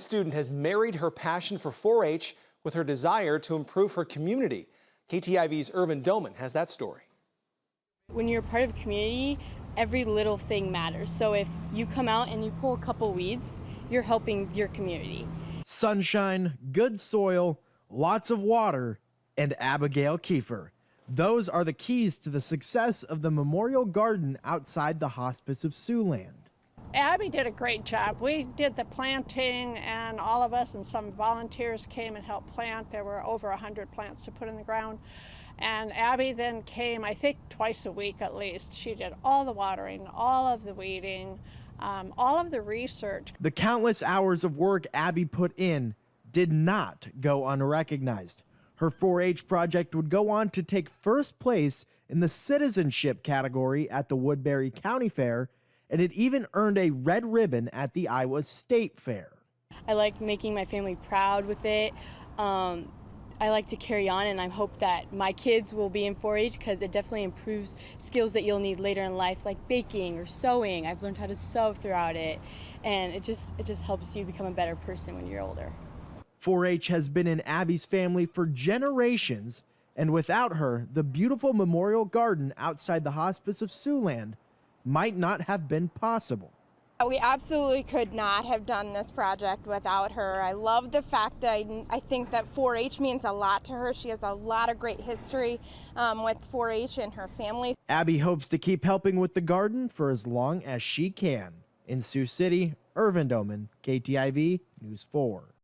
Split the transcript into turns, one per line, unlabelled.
student has married her passion for 4-H with her desire to improve her community. KTIV's Irvin Doman has that story.
When you're part of a community, every little thing matters. So if you come out and you pull a couple weeds, you're helping your community.
Sunshine, good soil, lots of water, and Abigail Kiefer. Those are the keys to the success of the Memorial Garden outside the Hospice of Siouxland.
Abby did a great job. We did the planting, and all of us and some volunteers came and helped plant. There were over 100 plants to put in the ground. And Abby then came, I think, twice a week at least. She did all the watering, all of the weeding, all of the research.
The countless hours of work Abby put in did not go unrecognized. Her 4-H project would go on to take first place in the citizenship category at the Woodbury County Fair, and it even earned a red ribbon at the Iowa State Fair.
I like making my family proud with it. I like to carry on, and I hope that my kids will be in 4-H because it definitely improves skills that you'll need later in life, like baking or sewing. I've learned how to sew throughout it, and it just helps you become a better person when you're older.
4-H has been in Abby's family for generations, and without her, the beautiful Memorial Garden outside the Hospice of Siouxland might not have been possible.
We absolutely could not have done this project without her. I love the fact that I think that 4-H means a lot to her. She has a lot of great history with 4-H and her family.
Abby hopes to keep helping with the garden for as long as she can. In Sioux City, Irvin Doman, KTIV News 4.